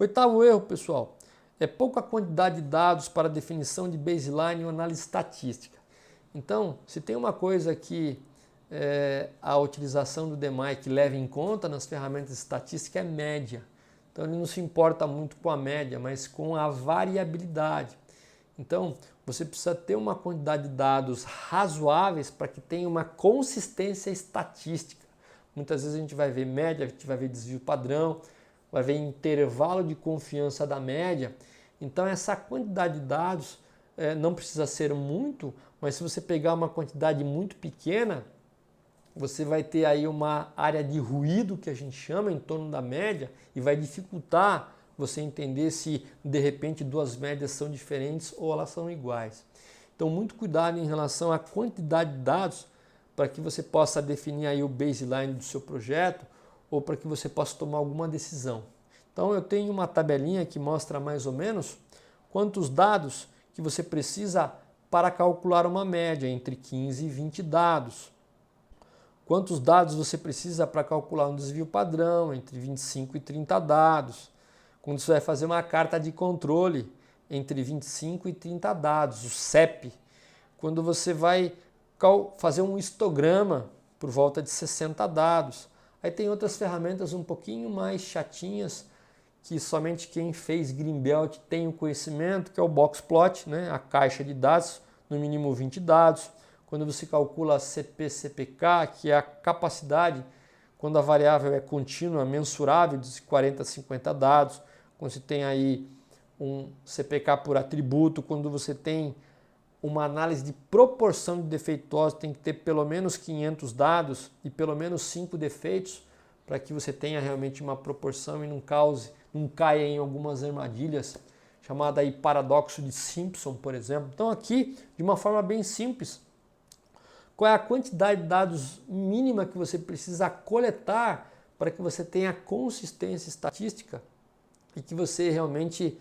Oitavo erro, pessoal, é pouca quantidade de dados para definição de baseline ou análise estatística. Então, se tem uma coisa que a utilização do DMAIC leva em conta nas ferramentas estatísticas é média. Então, ele não se importa muito com a média, mas com a variabilidade. Então, você precisa ter uma quantidade de dados razoáveis para que tenha uma consistência estatística. Muitas vezes a gente vai ver média, a gente vai ver desvio padrão, vai ver intervalo de confiança da média. Então, essa quantidade de dados não precisa ser muito, mas se você pegar uma quantidade muito pequena, você vai ter aí uma área de ruído, que a gente chama, em torno da média, e vai dificultar você entender se de repente duas médias são diferentes ou elas são iguais. Então, muito cuidado em relação à quantidade de dados para que você possa definir aí o baseline do seu projeto ou para que você possa tomar alguma decisão. Então, eu tenho uma tabelinha que mostra mais ou menos quantos dados que você precisa para calcular uma média, entre 15 e 20 dados. Quantos dados você precisa para calcular um desvio padrão, entre 25 e 30 dados. Quando você vai fazer uma carta de controle, entre 25 e 30 dados, o CEP. Quando você vai fazer um histograma, por volta de 60 dados. Aí tem outras ferramentas um pouquinho mais chatinhas, que somente quem fez Greenbelt tem o conhecimento, que é o Boxplot, né? A caixa de dados, no mínimo 20 dados. Quando você calcula a CP/CPK, que é a capacidade, quando a variável é contínua, mensurável, de 40 a 50 dados. Quando você tem aí um CPK por atributo, quando você tem uma análise de proporção de defeituosos, tem que ter pelo menos 500 dados e pelo menos 5 defeitos, para que você tenha realmente uma proporção e não caia em algumas armadilhas, chamada aí paradoxo de Simpson, por exemplo. Então aqui, de uma forma bem simples, qual é a quantidade de dados mínima que você precisa coletar para que você tenha consistência estatística e que você realmente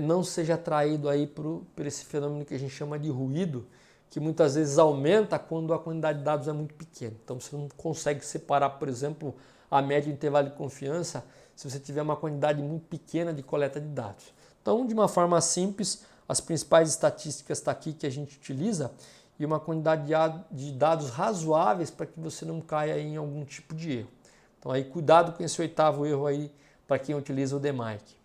não seja atraído aí por esse fenômeno que a gente chama de ruído, que muitas vezes aumenta quando a quantidade de dados é muito pequena. Então você não consegue separar, por exemplo, a média e o intervalo de confiança se você tiver uma quantidade muito pequena de coleta de dados. Então, de uma forma simples, as principais estatísticas estão aqui que a gente utiliza e uma quantidade de dados razoáveis para que você não caia em algum tipo de erro. Então aí cuidado com esse oitavo erro aí para quem utiliza o DMAIC.